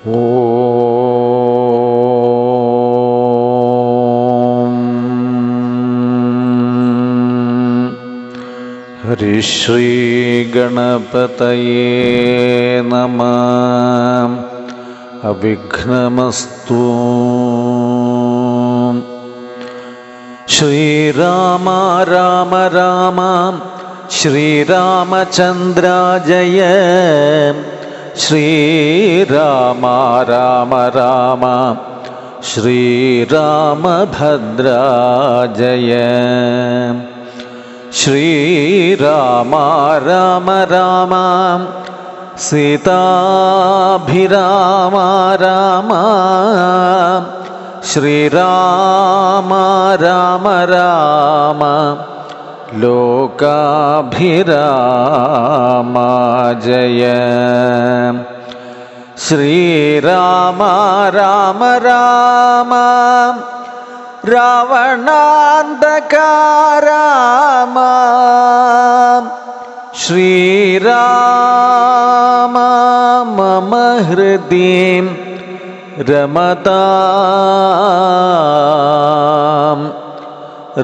ഓം ഹരിശ്രീ ഗണപതയേ നമഃ. അവിഘ്നമസ്തു. ശ്രീരാമ രാമ രാമ ശ്രീരാമചന്ദ്ര ജയ. ശ്രീരാമ രാമ രാമ ശ്രീരാമഭദ്ര ജയ. ശ്രീരാമ രാമ രാമ സീതാഭിരാമ രാമ. ശ്രീരാമ രാമ രാമ ലോകാഭിരാമ ജയ. ശ്രീരാമ രാമ രാമ രാവണാന്തക രാമ. ശ്രീരാമ മമ ഹൃദി രമതാം.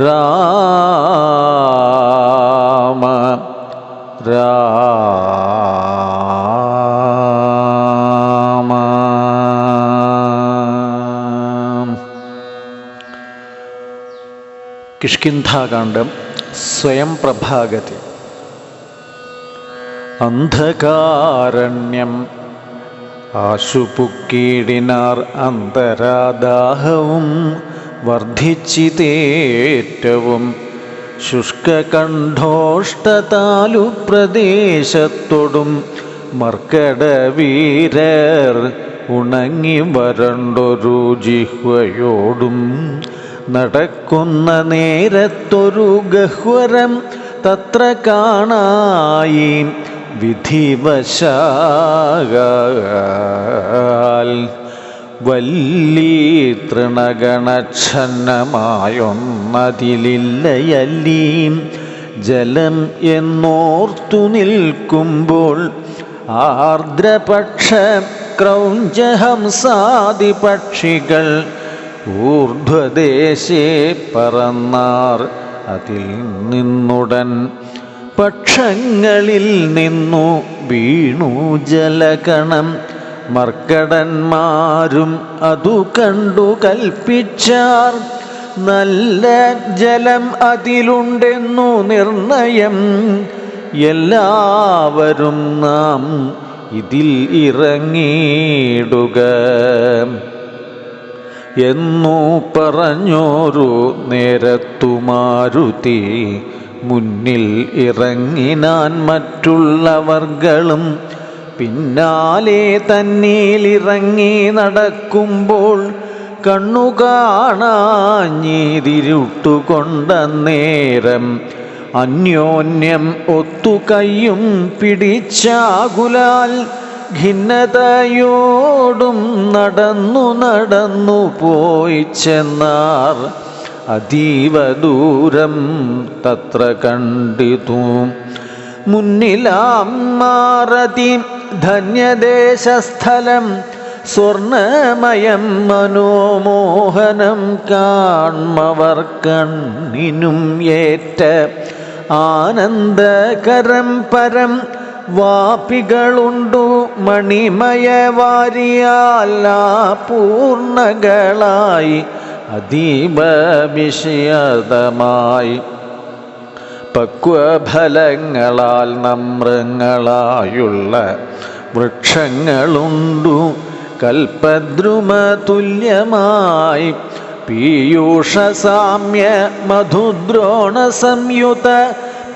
രാമ രാമ. കിഷ്കിന്ധാകാന്ഡം സ്വയം പ്രഭാഗതി. അന്ധകാരണ്യം ആശുപുക്കീടിനാർ അന്തരാദാഹവും വർദ്ധിച്ചിതേറ്റവും. ശുഷ്കകണ്ഠോഷ്ടതാലു പ്രദേശത്തൊടും മർക്കടവീരർ ഉണങ്ങി വരണ്ടൊരു ജിഹ്വയോടും. നടക്കുന്ന നേരത്തൊരു ഗഹ്വരം തത്ര കാണായി വിധിവശാൽ. വല്ലീ തൃണഗണച്ഛന്നമായൊന്നതിലില്ലയല്ലീം ജലം എന്നോർത്തു നിൽക്കുമ്പോൾ. ആർദ്രപക്ഷ ക്രൗഞ്ചഹംസാദി പക്ഷികൾ ഊർധ്വദേശേ പറന്നാർ. അതിൽ നിന്നുടൻ പക്ഷങ്ങളിൽ നിന്നു വീണു ജലകണം. മർക്കടന്മാരും അതു കണ്ടു കൽപ്പിച്ചാർ. നല്ല ജലം അതിലുണ്ടെന്നു നിർണയം. എല്ലാവരും നാം ഇതിൽ ഇറങ്ങിയിടുക എന്നു പറഞ്ഞോരു നേരത്തു മാരുതി മുന്നിൽ ഇറങ്ങിനാൻ. മറ്റുള്ളവർകളും പിന്നാലെ തന്നീലിറങ്ങി നടക്കുമ്പോൾ കണ്ണു കാണാഞ്ഞിരുട്ടുകൊണ്ട നേരം. അന്യോന്യം ഒത്തു കയ്യും പിടിച്ചാകുലാൽ ഖിന്നതയോടും നടന്നു പോയി ചെന്നാർ. അതീവ ദൂരം തത്ര കണ്ടിതു. മുന്നിലാം മാറതി ധന്യദേശസ്ഥലം. സ്വർണമയം മനോമോഹനം കാൺമവർ കണ്ണിനും ഏറ്റ ആനന്ദകരം പരം. വാപികളുണ്ടു മണിമയവാരിയാൽ പൂർണ്ണകളായി അതീവ വിഷയതമായി. പക്വഫലങ്ങളാൽ നമ്രങ്ങളായുള്ള വൃക്ഷങ്ങളുണ്ടു കൽപദ്രുമ തുല്യമായി. പീയൂഷസാമ്യ മധുദ്രോണ സംയുത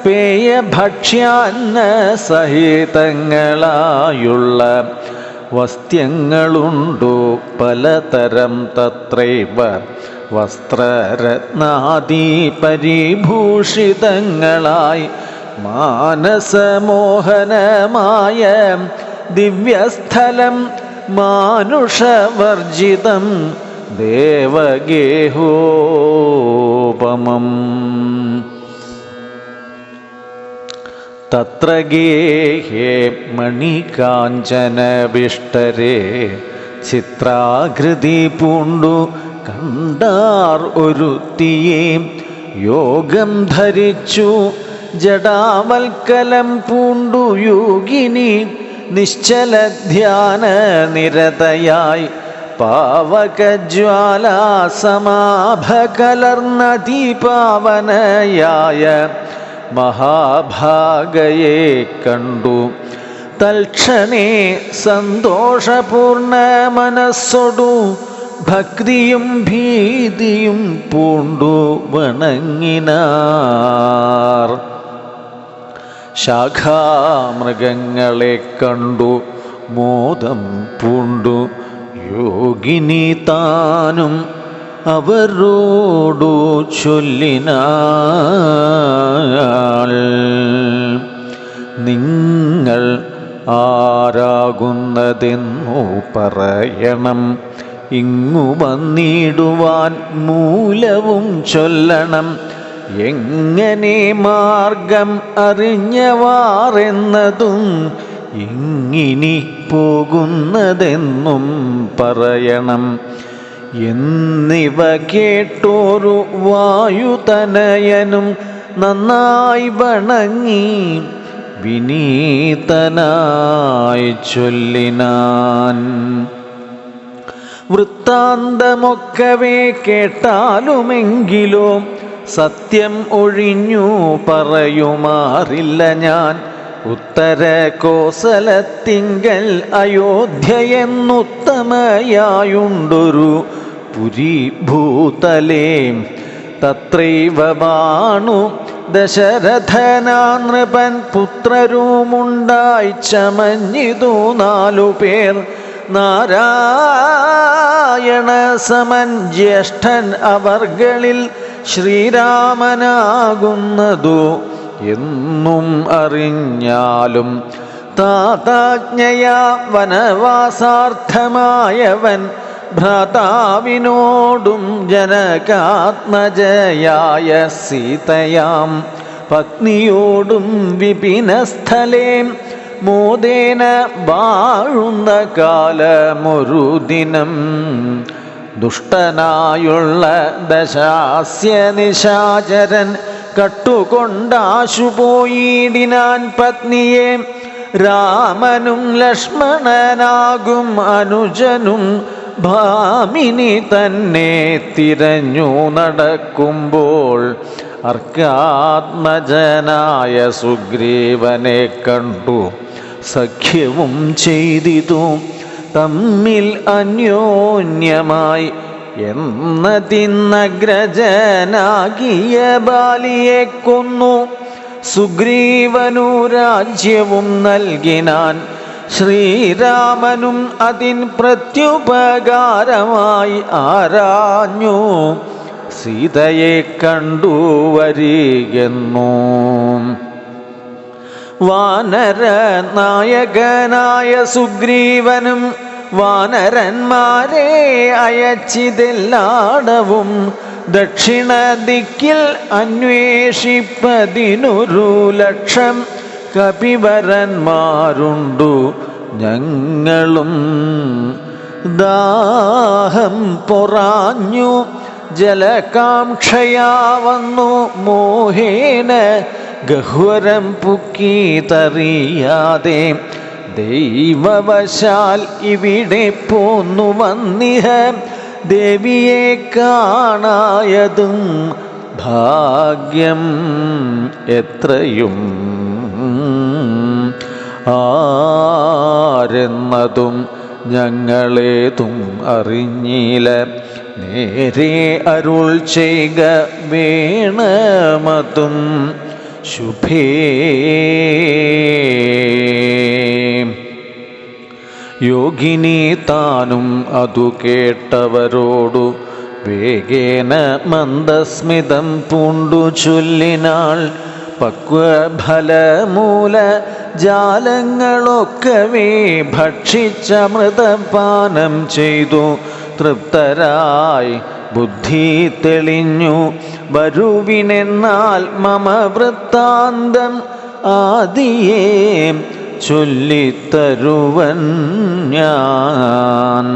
പേയഭക്ഷ്യാന്ന സഹിതങ്ങളായുള്ള വസ്ത്യങ്ങളുണ്ടു പലതരം. തത്രൈവ വസ്ത്രരത്നാദി പരിഭൂഷിതങ്ങളായി മാനസമോഹനമായ ദിവ്യസ്ഥലം. മാനുഷവർജിതം ദേവഗേഹോപമം. തത്ര ഗേഹേ മണികാഞ്ചനവിഷ്ടരേ ചിത്രാകൃതി പൂണ്ടു കണ്ടാർ ഒരുത്തിയെ യോഗം ധരിച്ചു ജടാവൽക്കലം പൂണ്ടു യോഗിനി നിശ്ചല ധ്യാന നിരതയായി പാവകജ്വാലാസമാഭകലർന്നതിപാവനയായ മഹാഭാഗയെ കണ്ടു. തൽക്ഷണേ സന്തോഷപൂർണ മനസ്സൊടു ഭക്തിയും ഭീതിയും പൂണ്ടു വണങ്ങിനാർ. ശാഖാമൃഗങ്ങളെ കണ്ടു മോദം പൂണ്ടു യോഗിനി താനും അവരോടു ചൊല്ലിനാൾ. നിങ്ങൾ ആരാകുന്നതെന്നു പറയണം, ഇങ്ങു വന്നിടുവാൻ മൂലവും ചൊല്ലണം. എങ്ങനെ മാർഗം അറിഞ്ഞവാറെന്നതും ഇങ്ങിനി പോകുന്നതെന്നും പറയണം. എന്നിവ കേട്ടോരു വായുതനയനും നന്നായി വണങ്ങി വിനീതനായി ചൊല്ലിനാൻ. വൃത്താന്തമൊക്കവേ കേട്ടാലുമെങ്കിലോ സത്യം ഒഴിഞ്ഞു പറയുമാറില്ല ഞാൻ. ഉത്തര കോസലത്തിങ്കൽ അയോധ്യയെന്നുത്തമയായുണ്ടൊരു പുരി ഭൂതലേ. തത്രൈവ ബാണു ദശരഥനാനൃപൻ പുത്രരുമുണ്ടായി ചമഞ്ഞിതു 4 പേർ. നാരായണ സമൻ ജ്യേഷ്ഠൻ അവർകളിൽ ശ്രീരാമനാകുന്നതു എന്നും അറിഞ്ഞാലും താതാജ്ഞയാ വനവാസാർത്ഥമായവൻ ഭ്രാതാവിനോടും ജനകാത്മജയായ സീതയാം പത്നിയോടും വിപിനസ്ഥലേ മോദേന വാഴുന്ന കാലമൊരു ദിനം. ദുഷ്ടനായുള്ള ദശാസ്യ നിശാചരൻ കട്ടുകൊണ്ടാശു പോയിടിനാൻ പത്നിയെ. രാമനും ലക്ഷ്മണനാകും അനുജനും ഭാമിനി തന്നെ തിരഞ്ഞു നടക്കുമ്പോൾ അർക്കാത്മജനായ സുഗ്രീവനെ കണ്ടു സഖ്യവും ചെയ്തിതു. തമ്മിൽ അന്യോന്യമായി എന്നതിന്നഗ്രജനാകിയ ബാലിയെ കൊന്നു. സുഗ്രീവനു രാജ്യവും നൽകിനാൻ. ശ്രീരാമനും അതിൻ പ്രത്യുപകാരമായി ആരാഞ്ഞു സീതയെ കണ്ടുവരികെന്നു. വാനര നായകനായ സുഗ്രീവനും വാനരന്മാരെ അയച്ചിതെല്ലാടവും ദക്ഷിണ ദിക്കിൽ അന്വേഷിപ്പതിനൊരു ലക്ഷം കപിവരന്മാരുണ്ടു ഞങ്ങളും. ദാഹം പൊറാഞ്ഞു ജലകാംക്ഷയാ വന്നു മോഹേന ഗഹ്വരം പുക്കീതറിയാതെ. ദൈവവശാൽ ഇവിടെ പോന്നു വന്നിഹ ദേവിയെ കാണായതും ഭാഗ്യം എത്രയും. ആരെന്നതും ഞങ്ങളേതും അറിഞ്ഞില്ല. നേരെ അരുൾ ചെയ്ക വേണമതും ശുഭേ. യോഗിനി താനും അതു കേട്ടവരോടു വേഗേന മന്ദസ്മിതം പൂണ്ടു ചൊല്ലിനാൾ. പക്വഫലമൂല ജാലങ്ങളൊക്കവേ ഭക്ഷിച്ചമൃതപാനം ചെയ്തു തൃപ്തരായി ബുദ്ധി തെളിഞ്ഞു വരുവിനെന്നാൽ മമ വൃത്താന്തം ആദിയേ ചൊല്ലിത്തരുവൻ ഞാൻ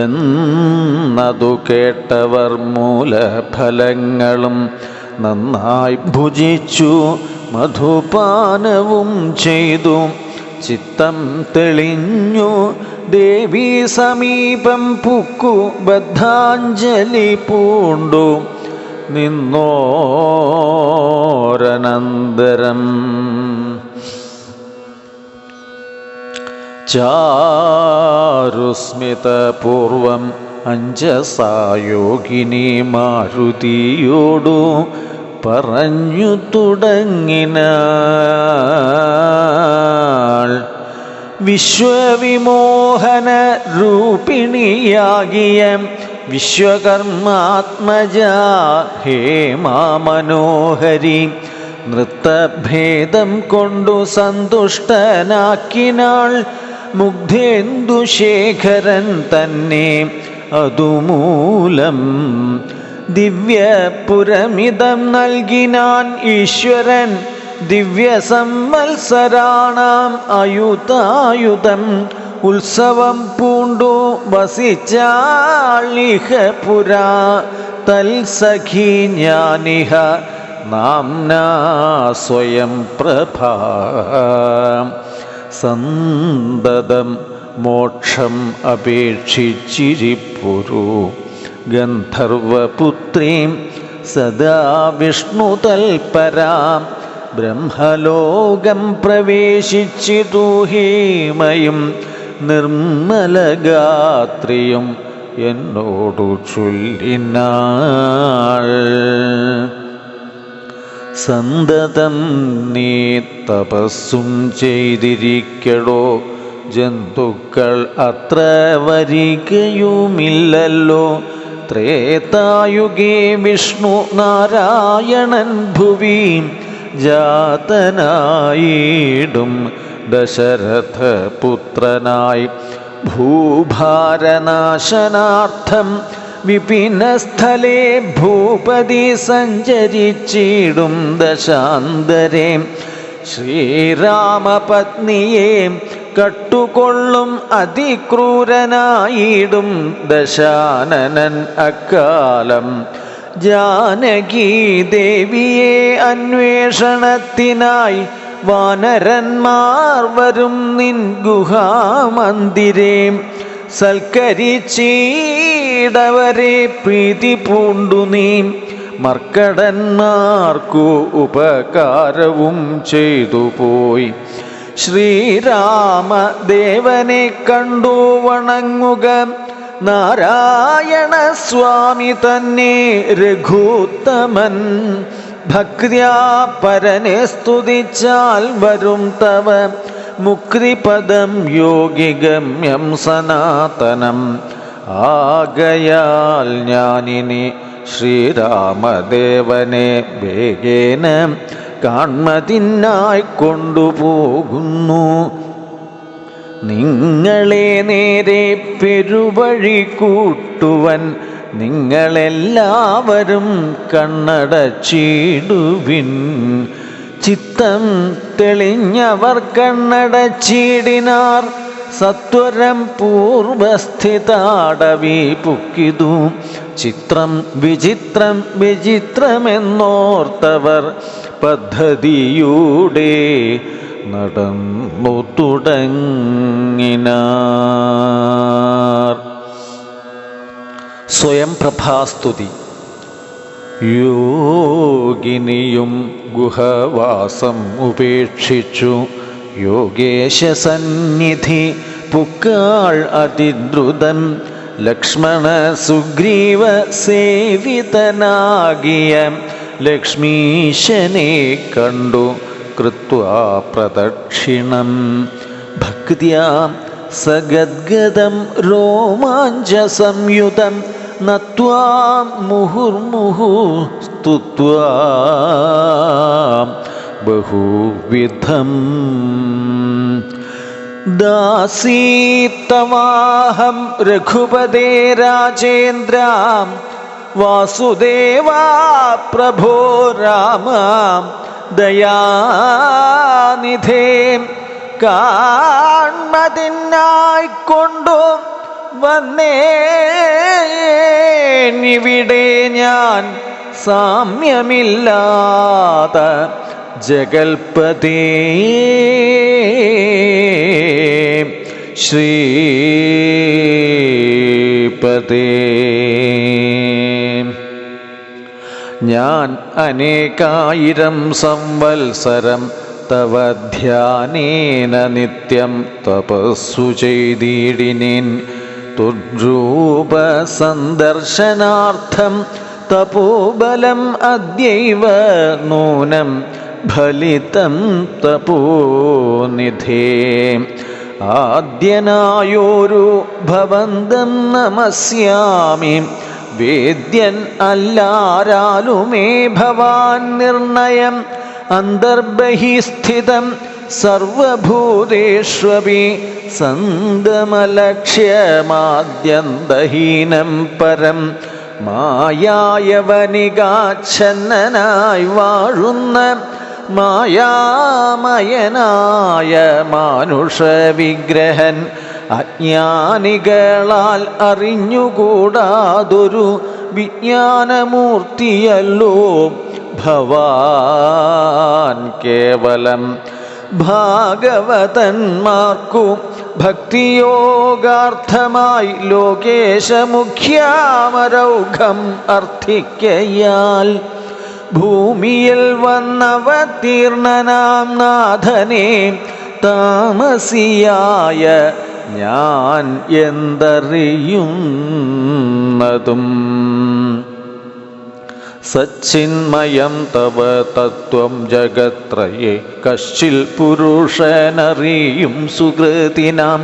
എന്നതു കേട്ടവർ മൂലഫലങ്ങളും നന്നായി ഭുജിച്ചു മധുപാനവും ചെയ്തു ചിത്തം തെളിഞ്ഞു ദേവീ സമീപം പുക്കു ബദ്ധാഞ്ജലി പൂണ്ടു നിന്നോരനന്തരം ചാരുസ്മിതപൂർവം അഞ്ജസായോഗിനി മാരുതിയോടു പറഞ്ഞു തുടങ്ങിനാൾ വിശ്വവിമോഹന രൂപിണിയാകിയ വിശ്വകർമാത്മജ ഹേമാമനോഹരി നൃത്തഭേദം കൊണ്ടു സന്തുഷ്ടനാക്കിനാൾ മുഗ്ധേന്ദുശേഖരൻ തന്നെ അതുമൂലം ദിവ്യപുരമിതം നൽകിനാൻ ഈശ്വരൻ ദിവ്യസംവത്സരാണാം അയുതായുധം ഉത്സവം പൂണ്ടു വസിച്ചാളിഹ പുരാ തൽസഖി ജ്ഞാനിഹ നാംനാ സ്വയം പ്രഭാ സന്തതം മോക്ഷം അപേക്ഷിച്ചിരിപ്പുരു ഗന്ധർവപുത്രീം സദാ വിഷ്ണുതൽപരാം ബ്രഹ്മലോകം പ്രവേശിച്ചിതു ഹീമയും നിർമ്മലഗാത്രിയും എന്നോടു ചൊല്ലിനാൾ സന്തതം നീ തപസ്സും ചെയ്തിരിക്കടോ ജന്തുക്കൾ അത്ര വരികയുമില്ലല്ലോ ത്രേതായുഗേ വിഷ്ണു നാരായണൻ ഭുവി ജാതനായിടും ദശരഥപുത്രനായി ഭൂഭാരനാശനാർത്ഥം വിപിനസ്ഥലേ ഭൂപതി സഞ്ചരിച്ചിടും ദശാന്തരേ ശ്രീരാമപത്നിയെ കട്ടുകൊള്ളും അതിക്രൂരനായിടും ദശാനനൻ അക്കാലം ജാനകീ ദേവിയെ അന്വേഷണത്തിനായി വാനരന്മാർ വരും നിൻ ഗുഹാമന്ദിരേ സൽക്കരിച്ചീടവരെ പ്രീതി പൂണ്ടു നീ മർക്കടന്മാർക്കു ഉപകാരവും ചെയ്തു പോയി ശ്രീരാമദേവനെ കണ്ടു വണങ്ങുക നാരായണ സ്വാമി തന്നെ രഘുത്തമൻ ഭക്ര്യാ പരനെ സ്തുതിച്ചാൽ വരും തവ മുക്തിപദം യോഗിഗമ്യം സനാതനം ആകയാൽ ഞാനിനി ശ്രീരാമദേവനെ വേഗേന കാൺമതിനായി കൊണ്ടുപോകുന്നു നിങ്ങളെ നേരെ പെരുവഴി കൂട്ടുവൻ നിങ്ങളെല്ലാവരും കണ്ണടച്ചിടുവിൻ ചിത്തം തെളിഞ്ഞവർ കണ്ണടച്ചിടിനാർ സത്വരം പൂർവസ്ഥിതാടവി പുക്കിതു ചിത്രം വിചിത്രം വിചിത്രമെന്നോർത്തവർ പദ്ധതിയൂടെ നടന്നു തുടങ്ങിനാർ. സ്വയം പ്രഭാസ്തുതി. യോഗിനിയും ഗുഹവാസം ഉപേക്ഷിച്ചു യോഗേശ സന്നിധി പുക്കാൾ അതിദ്രുതം ലക്ഷ്മണ സുഗ്രീവ സേവിതനാകിയ ലക്ഷ്മീശനെ കണ്ടു കൃത്വാ പ്രദക്ഷിണം ഭക്ത്യാ സഗദ്ഗദം രോമാഞ്ച സംയുതം നത്വാ മുഹുർമുഹു സ്തുത്വാ ബഹുവിധം ദാസീത്തവാഹം രഘുപതേ രാജേന്ദ്ര വാസുദേവാ പ്രഭോ രാമ ദയാനിധേ കാൺമതിനായിക്കൊണ്ടു വന്നേനിവിടെ ഞാൻ സാമ്യമില്ലാത ജഗൽപതേ ശ്രീപതേ. ഞാൻ അനേകായിരം സംവത്സരം തവ ധ്യാനേന നിത്യം തപസ്സു ചെയ്തിടിനേൻ. തുരൂപ സന്ദർശനാർത്ഥം തപോബലം അദ്യൈവ നൂനം ഫലിതം തപോനിധേ. ആദ്യനായോരു ഭവന്തം നമസ്യാമി. വേദ്യൻ അല്ലാരാലുമേ ഭവാൻ നിർണയം. അന്തർബഹിസ്ഥിതം സർവഭൂതേഷ്വപി സന്തമലക്ഷ്യമാദ്യന്തഹീനം പരം. മായായവനികാച്ഛന്നനായി വാഴുന്ന മായാമയനായ മാനുഷവിഗ്രഹൻ. അജ്ഞാനികളാൽ അറിഞ്ഞുകൂടാതൊരു വിജ്ഞാനമൂർത്തിയല്ലോ ഭവാൻ കേവലം. ഭാഗവതന്മാർക്കു ഭക്തിയോഗാർത്ഥമായി ലോകേശമുഖ്യാമരൗഘം അർത്ഥിക്കയാൽ ഭൂമിയിൽ വന്നവതീർണനാം നാഥനെ താമസിയായ ഞാൻ എന്തറിയുന്നതും. സച്ചിന്മയം തവ തത്വം ജഗത്രയേ കശ്ചിൽ പുരുഷനറിയും സുകൃതിനാം.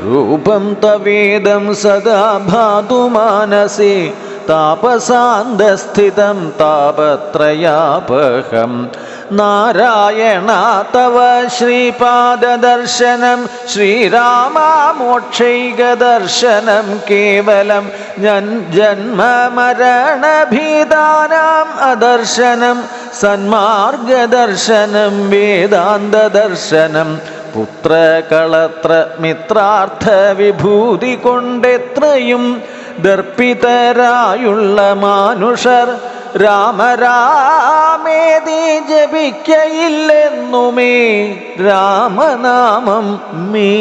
രൂപം തവേദം സദാ ഭാതു മാനസേ താപസാന്തസ്ഥിതം താപത്രയാപഹം. നാരായണ തവ ശ്രീപാദദർശനം ശ്രീരാമമോക്ഷൈകദർശനം കേവലം. ജന്മമരണഭീതാനാം അദർശനം സന്മാർഗദർശനം വേദാന്തദർശനം. പുത്രകളത്ര മിത്രാർത്ഥ വിഭൂതി കൊണ്ടെത്രയും ദർപ്പിതരായുള്ള മാനുഷർ രാമരാമേതി ജപിക്കയില്ലെന്നുമേ രാമനാമം മേ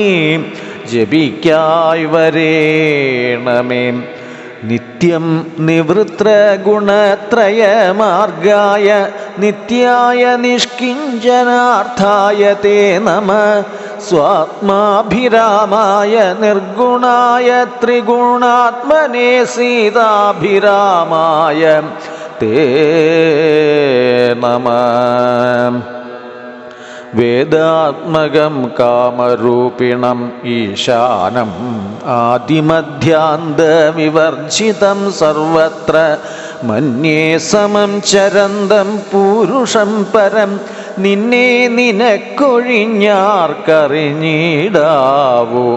ജപിക്കായി വരേണമേ. നിത്യം നിവൃത്ര ഗുണത്രയമാർഗായ നിത്യായ നിഷ്കിഞ്ചനാർത്ഥായ തേ നമ. സ്വാത്മാഭിരാമായ നിർഗുണായ ത്രിഗുണാത്മനേ സീതാഭിരാമായ തേ നമഃ. വേദാത്മകം കാമരൂപിണം ഈശാനം ആദിമധ്യാന്തവിവർജിതം സർവത്ര മന്യേ സമം ചരന്തം പൂരുഷം പരം. നിന്നെ നിനക്കൊഴിഞ്ഞാർക്കറിഞ്ഞിടാവൂ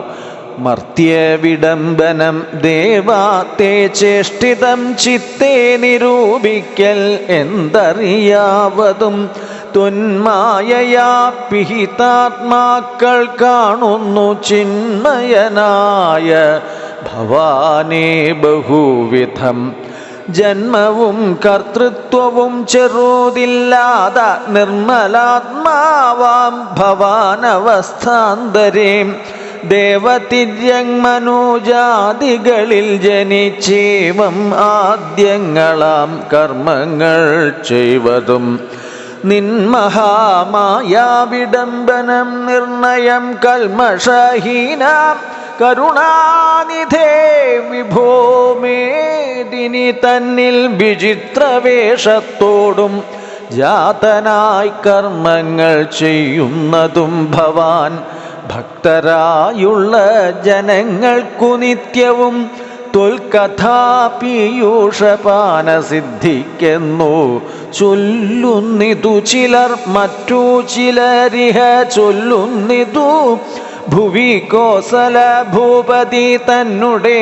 മർത്യവിഡംബനം ദേവാ തേ ചേഷ്ടിതം ചിത്തേ നിരൂപിക്കൽ എന്തറിയാവതും. ത്വന്മായയാ പിഹിതാത്മാക്കൾ കാണുന്നു ചിന്മയനായ ഭവാനേ ബഹുവിധം. ജന്മവും കർത്തൃത്വവും ചെറുതില്ലാത നിർമ്മലാത്മാവാം ഭവാനവസ്ഥാന്തരേ. ദേവതിര്യങ്മനുജാതികളിൽ ജനിച്ചേവം ആദ്യങ്ങളാം കർമ്മങ്ങൾ ചെയ്വതും. നിന്മഹാമായാവിഡംബനം നിർണയം കൽമഷഹീനാം കരുണാനിധേ വിഭോ മേദിനി തന്നിൽ വിചിത്രവേഷത്തോടും ജാതനായി കർമ്മങ്ങൾ ചെയ്യുന്നതും ഭവാൻ. ഭക്തരായുള്ള ജനങ്ങൾക്കു നിത്യവും ത്വൽകഥാപീയൂഷപാനസിദ്ധിക്കെന്നു ചൊല്ലുന്നിതു ചിലർ. മറ്റു ചിലരിഹ ചൊല്ലുന്നിതു ഭുവി കോസല ഭൂപതി തന്നെ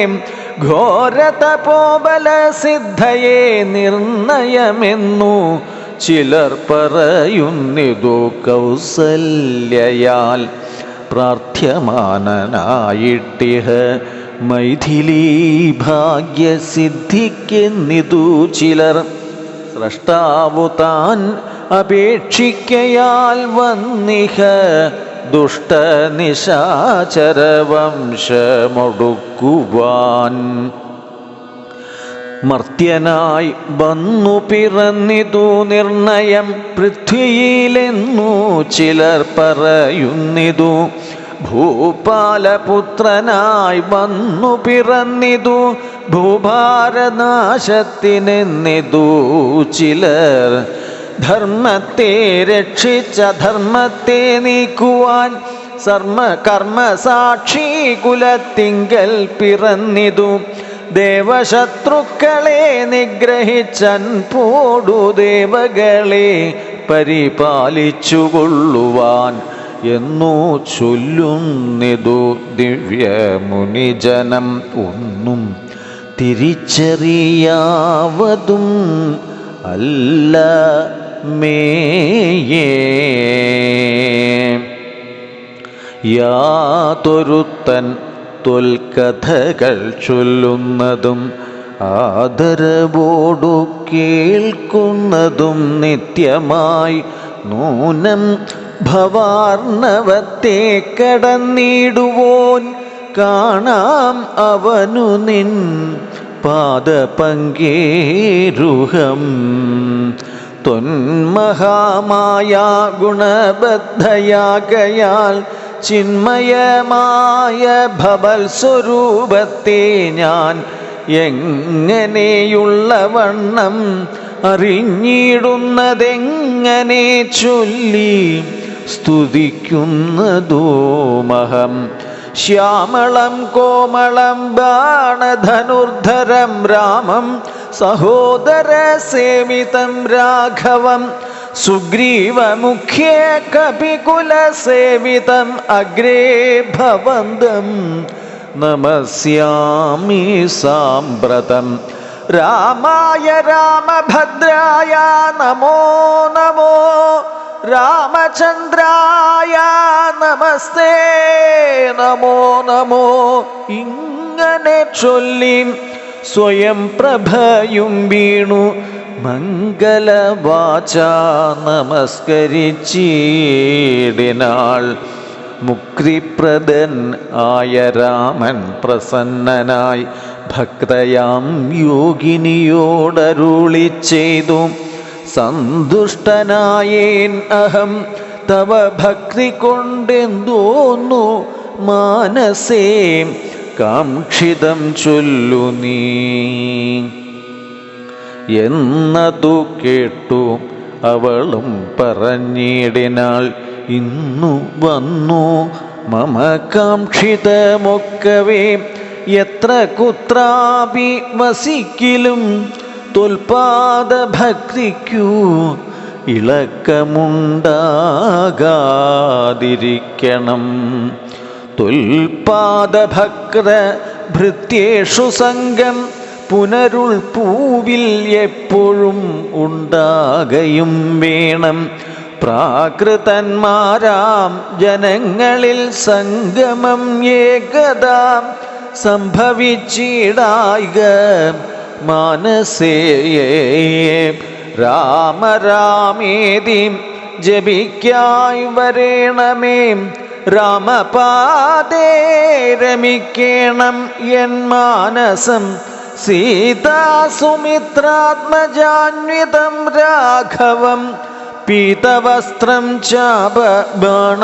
ഘോരതപോബല സിദ്ധയെ നിർണയമെന്നു ചിലർ പറയുന്നിതു കൗസല്യയാൽ പ്രാർത്ഥ്യമാനനായിട്ടിഹ മൈഥിലീ ഭാഗ്യസിദ്ധിക്കെന്നിതു ചിലർ സ്രഷ്ടാവു താൻ അപേക്ഷിക്കയാൽ വന്നിഹ ദുഷ്ടനിശാചരവംശമൊടുക്കുവാൻ. മർത്യനായി വന്നു പിറന്നിതു നിർണയം പൃഥ്വിയിലെന്നു ചിലർ പറയുന്നിതു. ഭൂപാലപുത്രനായി വന്നു പിറന്നിതു ഭൂഭാരനാശത്തിനെന്നിതു ചിലർ. ധർമ്മത്തെ രക്ഷിച്ച ധർമ്മത്തെ നീക്കുവാൻ കർമ്മസാക്ഷി കുലത്തിങ്കൽ പിറന്നിതു. ദേവശത്രുക്കളെ നിഗ്രഹിച്ചൻ പോടു ദേവകളെ പരിപാലിച്ചുകൊള്ളുവാൻ എന്നു ചൊല്ലുന്നിതു ദിവ്യമുനിജനം. ഒന്നും തിരിച്ചറിയാവതും അല്ല മേയേ. യാതൊരുത്തൻ തൊൽക്കഥകൾ ചൊല്ലുന്നതും ആദരവോടു കേൾക്കുന്നതും നിത്യമായി നൂനം ഭവാർണവത്തെ കടന്നിടുവോൻ കാണാം അവനു നിൻ പാദപങ്കേരുഹം. തൊന്മഹാമായ ഗുണബദ്ധയാകയാൽ ചിന്മയമായ ഭവൽ സ്വരൂപത്തെ ഞാൻ എങ്ങനെയുള്ള വണ്ണം അറിഞ്ഞിടുന്നതെങ്ങനെ ചൊല്ലി സ്തുതിക്കുന്നതോമഹം. ശ്യാമളം കോമളം ബാണധനുർധരം രാമം സഹോദര സേവിതം രാഘവം. സുഗ്രീവമുഖ്യേ കപികുലസേവിതം അഗ്രേ ഭവന്തം നമസ്യാമി സാമ്പ്രതം. രാമായ രാമഭദ്രായ നമോ നമോ രാമചന്ദ്രായ നമസ്തേ നമോ നമോ. ഇങ്ങനെ ചൊല്ലി സ്വയം പ്രഭയും വീണു മംഗലവാച നമസ്കരിച്ചിടിനാൾ. മുക്തിപ്രദൻ ആയ രാമൻ പ്രസന്നനായി ഭക്തയാം യോഗിനിയോടരുളി ചെയ്തു. സന്തുഷ്ടനായേൻ അഹം തവ ഭക്തി കൊണ്ടെന്തോന്നു മാനസേ കാക്ഷിതം ചൊല്ലു നീ എന്നതു കേട്ടു അവളും പറഞ്ഞിടിനാൾ. ഇന്നു വന്നു മമ കാക്ഷിതമൊക്കവേ എത്ര കുത്രാപി വസിക്കിലും തൊൽപാദഭക്തിക്കു ഇളക്കമുണ്ടാകാതിരിക്കണം. തൊൽപാദഭക്ത ഭൃത്യേഷു സംഘം പുനരുൾ പൂവിൽ എപ്പോഴും ഉണ്ടാകയും വേണം. പ്രാകൃതന്മാരാം ജനങ്ങളിൽ സംഗമം ഏകദാ സംഭവിച്ചിടായിക മാനസേ. രാമ രാമേതി ജപിക്കായി വരേണമേ രാമപാദേ രമിക്കേണം എൻ മാനസം. സീതാസുമിത്രാത്മജാന്വിതം രാഘവം പീതവസ്ത്രം ചാപ ബാണാസനധരം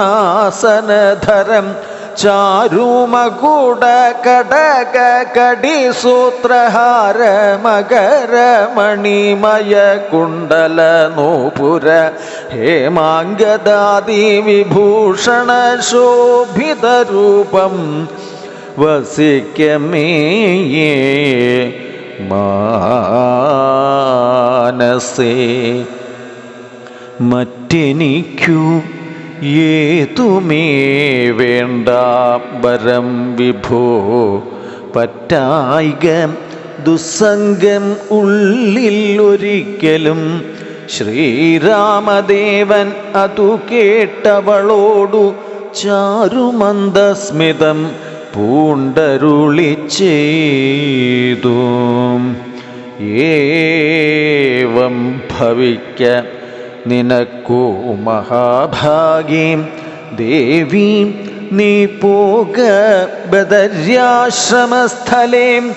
ചാരുമകുട കടക കടിസൂത്രഹാര മകരമണിമയ കുണ്ടല നൂപുര ഹേമാംഗദാദി വിഭൂഷണ ശോഭിതരൂപം വസിക്കമേ മാനസേ. മറ്റെനിക്കു ഏതുമേ വേണ്ട വരം വിഭോ പറ്റായിക ദുസ്സംഗം ഉള്ളിൽ ഒരിക്കലും ശ്രീരാമദേവൻ അതു കേട്ടവളോടു ചാരുമന്ദസ്മിതം പൂണ്ടരുളി ചെയ്തു. ഏവം ഭവിക്ക നിനക്കു മഹാഭാഗീം ദേവീ നീ പോക ബദര്യാശ്രമസ്ഥലേ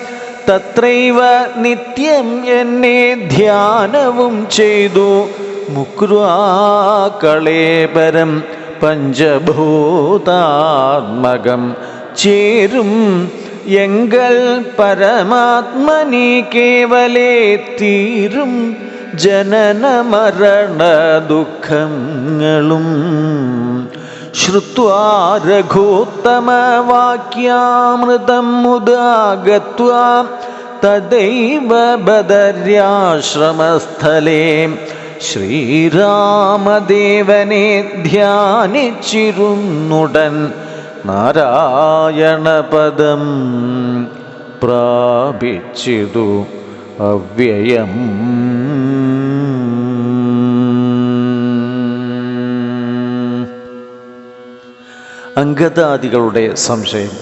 തത്രൈവ നിത്യം എന്നെ ധ്യാനവും ചെയ്തു മുക്വാകളേബരം പഞ്ചഭൂതാത്മകം ചേരും എങ്കൽ പരമാത്മനി കേവലേ തീരും ജനന മരണ ദുഃഖങ്ങളും. ശ്രുത്വാ രഘുത്തമവാക്യാമൃതം മുദാഗത്വാ തദൈവ ബദര്യാശ്രമസ്ഥലേ ശ്രീരാമദേവനെ ധ്യാനിച്ചിരുന്നുടൻ നാരായണപദം പ്രാപിച്ചിതു അവ്യയം. അംഗദാദികളുടെ സംശയം.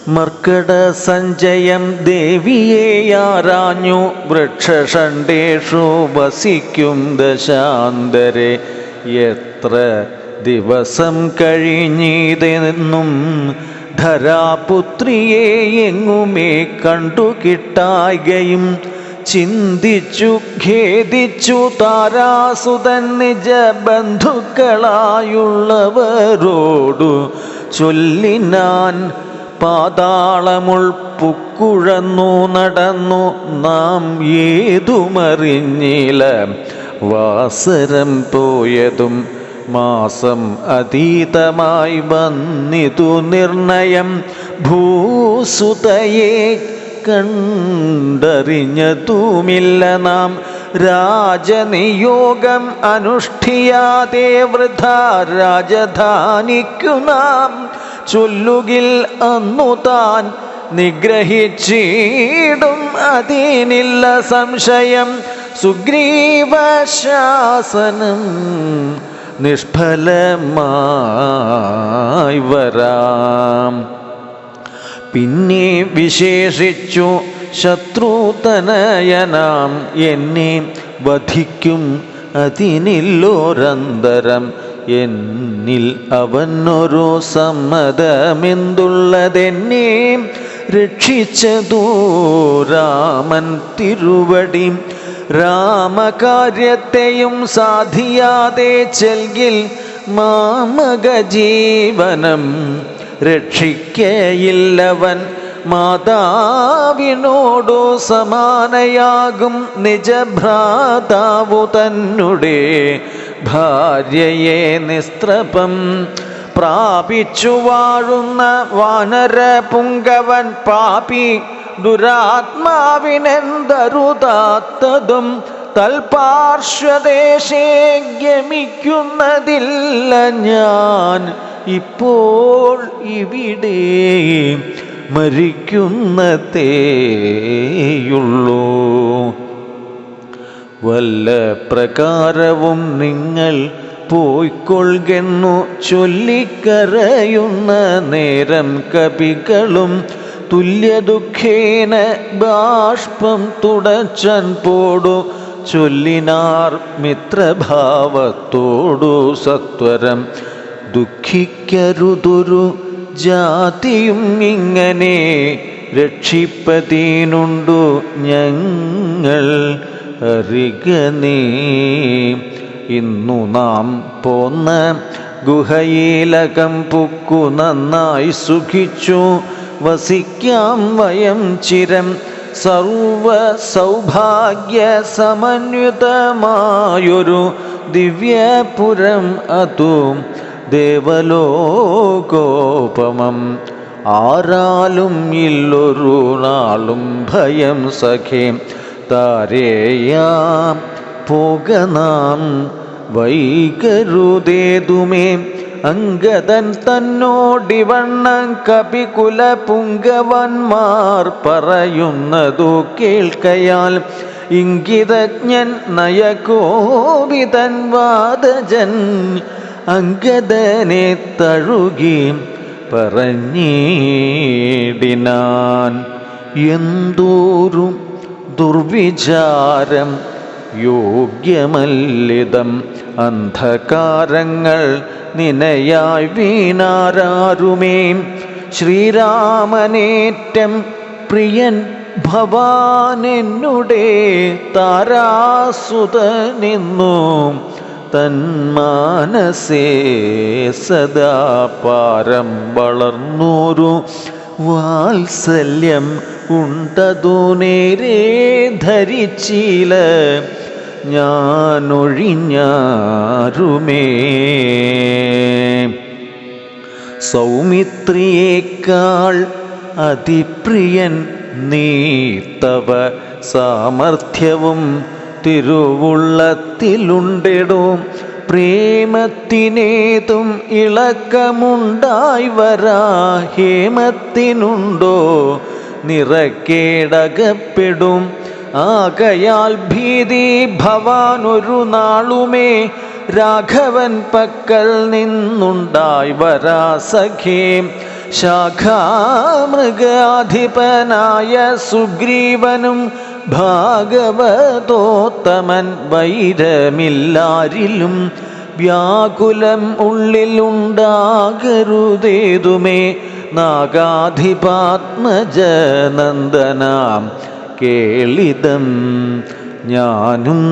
മർക്കട സഞ്ജയം ദേവിയെയാരാഞ്ഞു വൃക്ഷഷണ്ടേഷു വസിക്കും ദശാന്തരെ എത്ര ദിവസം കഴിഞ്ഞിതെന്നും ധരാപുത്രിയെ എങ്ങുമേ കണ്ടു കിട്ടായ്കയും ചിന്തിച്ചു ഖേദിച്ചു താരാസുതൻ നിജ ബന്ധുക്കളായുള്ളവരോടു ചൊല്ലിനാൻ. പാതാളമുൾപ്പുക്കുഴന്നു നടന്നു നാം ഏതുമറിഞ്ഞില്ല. വാസരം പോയതും മാസം അതീതമായി വന്നിതു നിർണയം. ഭൂസുതയെ കണ്ടറിഞ്ഞതുമില്ല നാം. രാജനിയോഗം അനുഷ്ഠിയാതെ വൃഥാ രാജധാനിക്കു നാം ചൊല്ലുകിൽ അന്നു താൻ നിഗ്രഹിച്ചിടും അതിനില്ല സംശയം. സുഗ്രീവശാസനം നിഷ്ഫലമായി വരാം. പിന്നെ വിശേഷിച്ചു ശത്രുതനയനാം എന്നെ വധിക്കും അതിനില്ലോരന്തരം. എന്നിൽ അവനൊരു സമ്മതമെന്തുള്ളതെന്നെ രക്ഷിച്ചതോ രാമൻ തിരുവടി. രാമകാര്യത്തെയും സാധിയാതെ ചെൽകിൽ മാമക ജീവനം രക്ഷിക്കയില്ലവൻ. മാതാവിനോടു സമാനയാകും നിജഭ്രാതാവു തന്നെ ഭാര്യയെ നിസ്ത്രപം പ്രാപിച്ചു വാഴുന്ന വാനര പുങ്കവൻ പാപി ദുരാത്മാവിനെന്തരുതാത്തതും തൽപാർശ്വദേശേ ഗമിക്കുന്നതില്ല ഞാൻ. ഇപ്പോൾ ഇവിടെ മരിക്കുന്നതേയുള്ളൂ. വല്ല പ്രകാരവും നിങ്ങൾ പോയിക്കൊള്ളുന്നു ചൊല്ലിക്കരയുന്ന നേരം കവികളും തുല്യദുഃഖേന ബാഷ്പം തുടച്ചൻ പോടു ചൊല്ലിനാർ മിത്രഭാവത്തോടു സത്വരം. ദുഃഖിക്കരുതൊരു ജാതിയും ഇങ്ങനെ രക്ഷിപ്പതീനുണ്ടു ഞങ്ങൾ അറിക നീ. ഇന്നു നാം പോന്ന ഗുഹയിലകം പുക്കു നന്നായി സുഖിച്ചു വസിക്കാം വയം ചിരം. സർവ സൗഭാഗ്യ സമന്വിതമായൊരു ദിവ്യപുരം അതു ദേവലോകോപമം. ആരാലും ഇല്ലൊരു നാളും ഭയം സഖേ. താരേയാം പോക നാം വൈകരുതേതുമേ. അംഗദൻ തന്നോടിവണ്ണം കപികുല പുങ്കവന്മാർ പറയുന്നതു കേൾക്കയാൽ ഇംഗിതജ്ഞൻ നയകോപിതൻ വാദജൻ അംഗദനെ തഴുകി പറഞ്ഞിടിനാൻ. എന്തോരു ദുർവിചാരം യോഗ്യമല്ലിതം, അന്ധകാരങ്ങൾ നിനയായി വീണാരാരുമേ. ശ്രീരാമനേറ്റം പ്രിയൻ ഭവാനെന്നുടെ താരാസുതനെന്നു തന്മാനസേ സദാ പാരം വളർന്നോരു വാത്സല്യം ഉണ്ടതു നേരെ ധരിച്ചില ഞാനൊഴിഞ്ഞാരുമേ. സൗമിത്രിയേക്കാൾ അതിപ്രിയൻ നീ, തവ സാമർഥ്യവും തിരുവുള്ളത്തിലുണ്ടെടോ. പ്രേമത്തിനേതും ഇളക്കമുണ്ടായി വരാ, ഹേമത്തിനുണ്ടോ നിറക്കേടകപ്പെടും. ആകയാൽ ഭീതി ഭവാനൊരു നാളുമേ രാഘവൻ പക്കൽ നിന്നുണ്ടായി വരാ സഖേ. ശാഖാമൃഗാധിപനായ സുഗ്രീവനും ഭാഗവതോത്തമൻ വൈരമില്ലാരിലും. വ്യാകുലം ഉള്ളിലുണ്ടാകരുതേതുമേ നാഗാധിപാത്മജനന്ദനാം കേളിതം. ഞാനും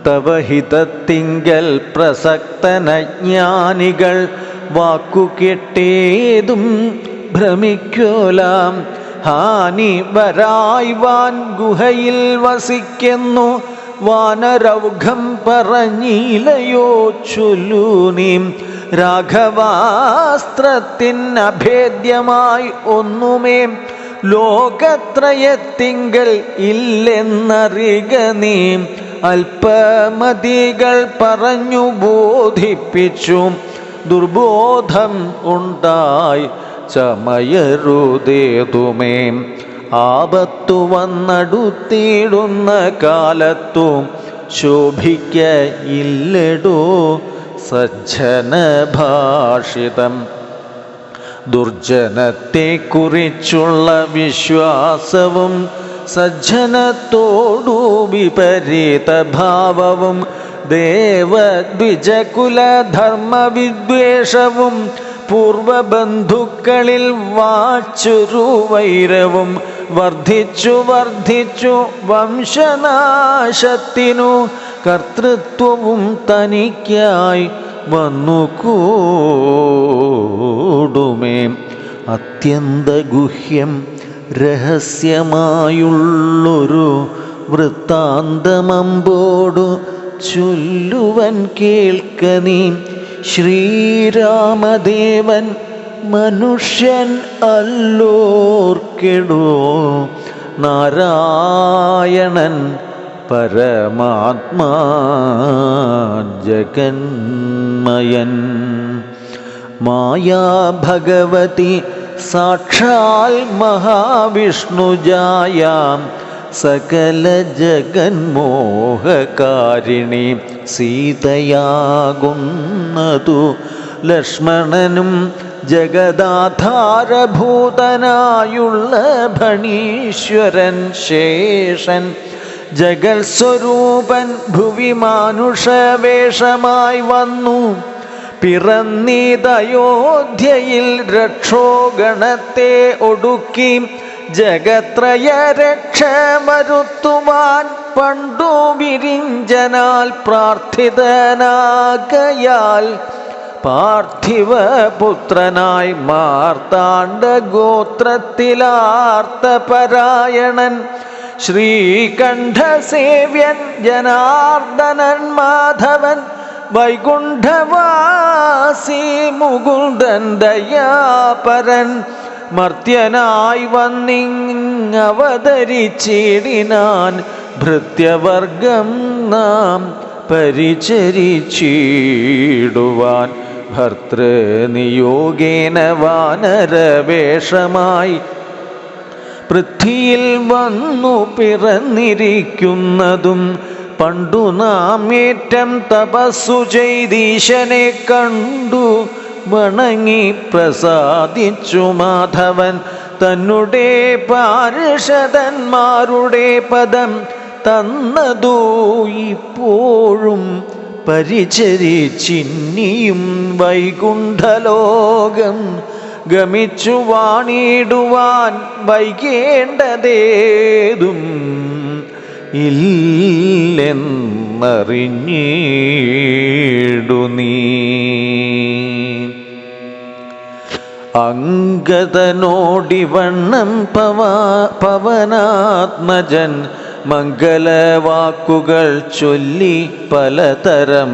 തവഹിതത്തിങ്കൽ പ്രസക്തനജ്ഞാനികൾ വാക്കുകെട്ടേതും ഭ്രമിക്കോലാം. ഹാനി വരായ്വാൻ ഗുഹയിൽ വസിക്കുന്നു വാനരൗഘം പറഞ്ഞിലയോ ചൊല്ലു നീ. രാഘവാസ്ത്രത്തിന് അഭേദ്യമായി ഒന്നുമേ ലോകത്രയത്തിങ്കൽ ഇല്ലെന്നറിക നീ. അല്പമതികൾ പറഞ്ഞു ബോധിപ്പിച്ചു, ദുർബോധം ഉണ്ടായി ചമയരുതേതുമേ. ആപത്തു വന്നടുത്തിടുന്ന കാലത്തും ശോഭിക്കയില്ലടോ സജ്ജന ഭാഷിതം. ദുർജനത്തെക്കുറിച്ചുള്ള വിശ്വാസവും സജ്ജനത്തോടു വിപരീതഭാവവും ദേവദ്വിജകുലധർമ്മവിദ്വേഷവും പൂർവബന്ധുക്കളിൽ വാച്ചൊരു വൈരവും വർദ്ധിച്ചു വർദ്ധിച്ചു വംശനാശത്തിനു കർത്തൃത്വവും തനിക്കായി വന്നുകൂടുമേ. അത്യന്തഗുഹ്യം രഹസ്യമായുള്ളൊരു വൃത്താന്തമമ്പോടു ചൊല്ലുവൻ കേൾക്ക നീ. ശ്രീരാമദേവൻ മനുഷ്യൻ അല്ലോർക്കെടോ, നാരായണൻ പരമാത്മാ ജഗന്മയൻ. മായാ ഭഗവതി സാക്ഷാൽ മഹാവിഷ്ണുജായാം സകല ജഗന്മോഹകാരിണി സീതയാകുന്നതു ലക്ഷ്മണനും ജഗദാധാരഭൂതനായുള്ള ഭണീശ്വരൻ ശേഷൻ ജഗൽ സ്വരൂപൻ ഭുവി മാനുഷവേഷമായി വന്നു പിറന്നീതയോധ്യയിൽ രക്ഷോഗണത്തെ ഒടുക്കി ജഗത്രയ രക്ഷ വരുത്തുവാൻ പണ്ടു വിരിഞ്ചനാൽ പ്രാർത്ഥിതനാകയാൽ പാർത്ഥിവപുത്രനായി മാർത്താണ്ഡ ഗോത്രത്തിലാർത്തപരായണൻ ശ്രീകണ്ഠസേവ്യൻ ജനാർദ്ദനൻ മാധവൻ വൈകുണ്ഠവാസി മുകുന്ദൻ ദയാപരൻ മർത്യനായി വന്നിങ്ങവതരിച്ചിടിനാൻ ഭൃത്യവർഗം നാം പരിചരിച്ചിടുവാൻ ഭർതൃനിയോഗേന വാനരവേഷമായി പൃഥ്വിയിൽ വന്നു പിറന്നിരിക്കുന്നതും പണ്ടു നാം ഏറ്റം തപസ്സു ചെയ്തീശനെ കണ്ടു വണങ്ങി പ്രസാദിച്ചു മാധവൻ തന്നുടെ പാർഷദന്മാരുടെ പദം തന്നതു ഇപ്പോഴും പരിചരിച്ചിന്നിയും വൈകുണ്ഠലോകം ഗമിച്ചു വാണിടുവാൻ വൈകേണ്ടതേതും ഇല്ലെന്നറിഞ്ഞിടു നീ. അംഗദനോടിവണ്ണം പവനാത്മജൻ മംഗളവാക്കുകൾ ചൊല്ലി പലതരം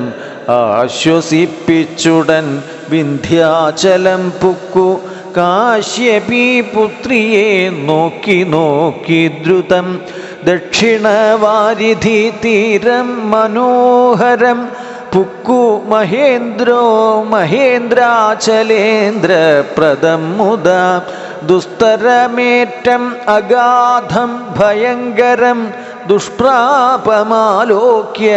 ആശ്വസിപ്പിച്ചുടൻ വിന്ധ്യാചലം പുക്കു കാശ്യപീ പുത്രിയെ നോക്കി നോക്കി ദ്രുതം ദക്ഷിണവാരിധി തീരം മനോഹരം പുക്കു മഹേന്ദ്രാചലേന്ദ്രപ്രദം മുദ ദുസ്തരമേറ്റം അഗാധം ഭയങ്കരം ദുഷ്പ്രാപമാലോക്യ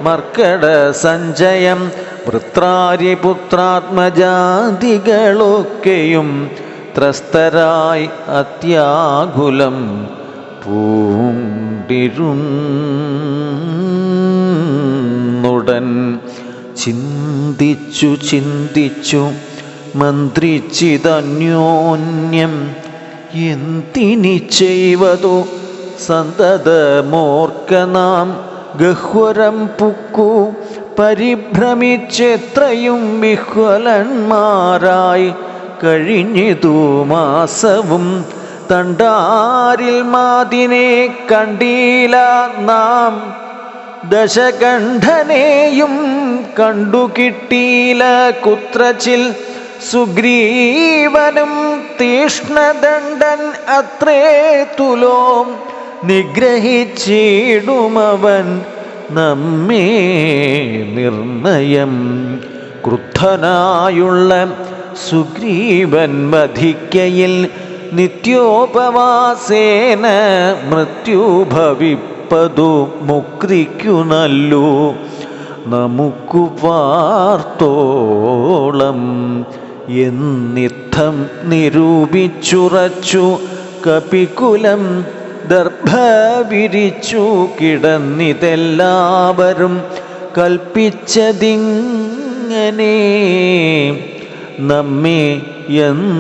മർക്കട സഞ്ജയം വൃത്രാര്യപുത്രാത്മജാതികളൊക്കെയും ത്രസ്തരായി അത്യാകുലം പൂണ്ടിരുന്നുടൻ ചിന്തിച്ചു ചിന്തിച്ചു മന്ത്രിച്ചിതന്യോന്യം എന്തിനി ചെയ്വതു സന്തതമോർക്കനാം ഗഹ്വരം പുക്കു പരിഭ്രമിച്ചെത്രയും വിഹ്വലന്മാരായി കഴിഞ്ഞിതു മാസവും തണ്ടാരിൽ മാതിനെ കണ്ടീല നാം ദശകണ്ഠനെയും കണ്ടു കിട്ടീല കുത്രച്ചിൽ സുഗ്രീവനും തീഷ്ണദണ്ഡൻ അത്രേ തുലോം നിഗ്രഹിച്ചിടുമവൻ നമ്മെ നിർണയം. ക്രുദ്ധനായുള്ള സുഗ്രീവൻ വധിക്കയിൽ നിത്യോപവാസേന മൃത്യുഭവിപ്പതു മുക്തിക്കു നല്ലു നമുക്കു പാർത്തോളം എന്നിത്തം നിരൂപിച്ചുറച്ചു കപികുലം ദർഭ വിരിച്ചു കിടന്നിതെല്ലാവരും കൽപ്പിച്ചതിങ്ങനെ നമ്മെ എന്നോർത്തവർ.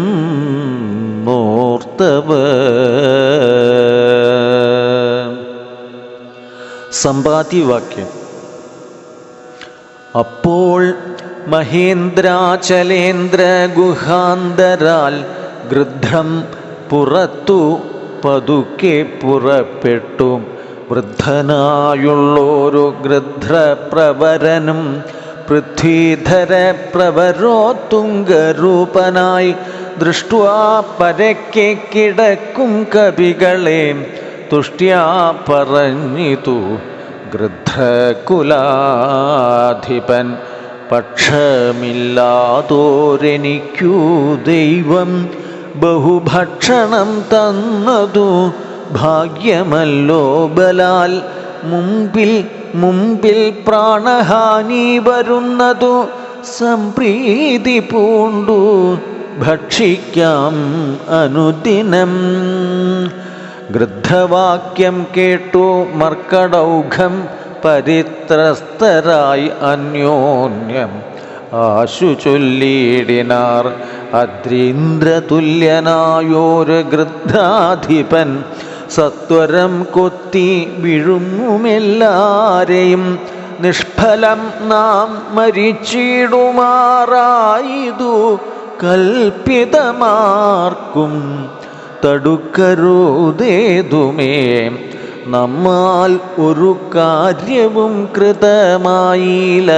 സമ്പാദ്യവാക്യം. അപ്പോൾ മഹേന്ദ്രാചലേന്ദ്ര ഗുഹാന്തരാൽ ഗൃധ്രം പുറത്തു പതുക്കെ പുറപ്പെട്ടു. വൃദ്ധനായുള്ളൊരു ഗൃധ്രപ്രവരനും പൃഥ്വീധര പ്രവരോത്തുംഗരൂപനായി ദൃഷ്ട്വാ പരക്കെ കിടക്കും കവികളെ തുഷ്ട്യാ പറഞ്ഞിതു ഗൃധ്രകുലാധിപൻ. പക്ഷമില്ലാതോരെനിക്കു ദൈവം ബഹുഭക്ഷണം തന്നതു ഭാഗ്യമല്ലോ ബലാൽ. മുമ്പിൽ പ്രാണഹാനി വരുന്നതു സംപ്രീതി പൂണ്ടു ഭക്ഷിക്കാം അനുദിനം. ഗൃദ്ധവാക്യം കേട്ടു മർക്കടൗഘം പരിത്രസ്തരായി അന്യോന്യം ആശു ചൊല്ലിയിടിനാർ. അദ്രീന്ദ്രതുല്യനായോരു ഗൃദ്ധാധിപൻ സത്വരം കൊത്തി വിഴുങ്ങുമെല്ലാരെയും. നിഷ്ഫലം നാം മരിച്ചിടുമാറായിതു കൽപ്പിതമാർക്കും തടുക്കരുതേതുമേ. നമ്മാൽ ഒരു കാര്യവും കൃതമായില്ല.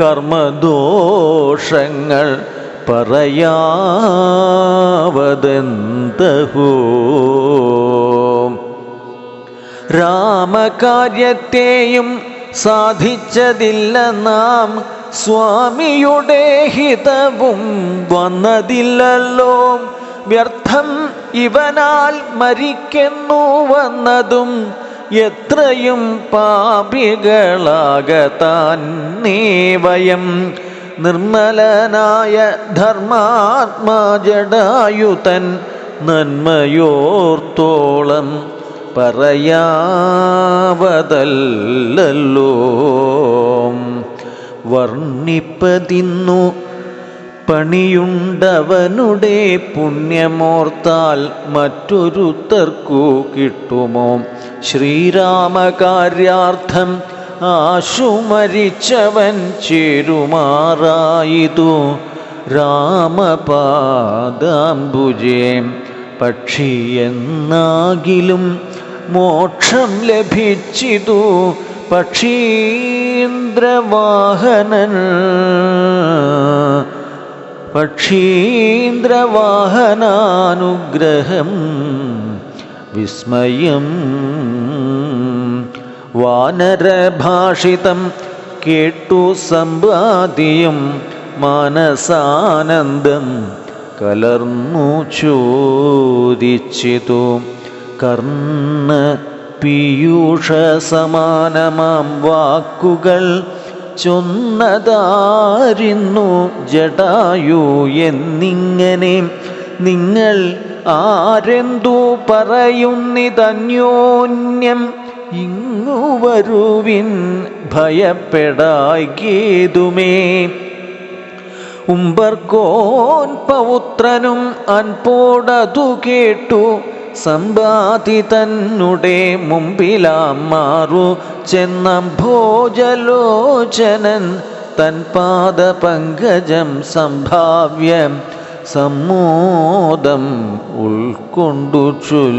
കർമ്മദോഷങ്ങൾ പറയാവതെന്തഹോ. രാമകാര്യത്തെയും സാധിച്ചതില്ല നാം. സ്വാമിയുടെ ഹിതവും വന്നതില്ലല്ലോ. വ്യർത്ഥം ഇവനാൽ മരിക്കുന്നു വന്നതും എത്രയും പാപികളാകത്താൻ വയം. നിർമ്മലനായ ധർമാത്മാ ജടായുതൻ നന്മയോർത്തോളം പറയാവതല്ലോ. വർണ്ണിപ്പതിന്നു പണിയുണ്ടവനുടെ പുണ്യമോർത്താൽ മറ്റൊരുത്തർക്കു കിട്ടുമോ? ശ്രീരാമകാര്യാർത്ഥം ആശുമരിച്ചവൻ ചേരുമാറായിതു രാമപാദാംബുജേ. പക്ഷിയെന്നാകിലും മോക്ഷം ലഭിച്ചിതു പക്ഷീന്ദ്രവാഹനൻ. പക്ഷീന്ദ്രവാഹനാനുഗ്രഹം വിസ്മയം. വാനരഭാഷിതം കേട്ടു സമ്പാദിയും മാനസാനന്ദം കലർന്നു ചോദിച്ചിതു. കർണ പീയൂഷ സമാനമാം വാക്കുകൾ ചൊന്നതാരിന്നു ജടായു എന്നിങ്ങനെ. നിങ്ങൾ ആരെന്തു പറയുന്നിതന്യോന്യം ഇങ്ങു വരുവിൻ ഭയപ്പെടായ്കേതുമേ. ഉമ്പർക്കോൻ പൗത്രനും അൻപോടതു കേട്ടു സമ്പാതി തന്നുടെ മുമ്പിലാം മാറു ചെന്നംഭോജലോചനൻ തൻ പാദപങ്കജം സംഭാവ്യം സമ്മോദം ഉൾക്കൊണ്ടു ചൊല്ലിനാൻ.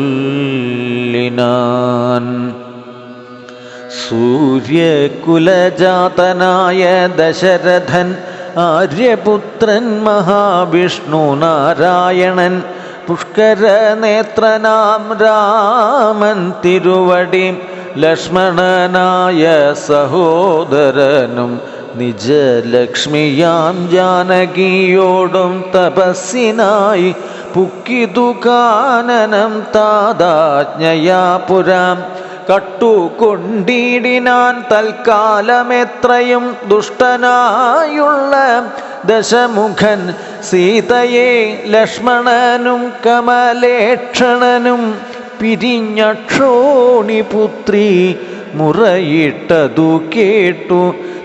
സൂര്യകുലജാതനായ ദശരഥൻ ആര്യപുത്രൻ മഹാവിഷ്ണു നാരായണൻ പുഷ്കരനേത്രനാം രാമൻ തിരുവടി ലക്ഷ്മണനായ സഹോദരനും നിജലക്ഷ്മിയാം ജാനകിയോടും തപസ്സിനായി പുക്കിതു കാനനം താതാജ്ഞയാ പുരാം. കട്ടുകൊണ്ടിടിനാൻ തൽക്കാലമെത്രയും ദുഷ്ടനായുള്ള ദശമുഖൻ സീതയെ ലക്ഷ്മണനും കമലേക്ഷണനും പിരിഞ്ഞക്ഷോണിപുത്രി മുറയിട്ടതു കേട്ടു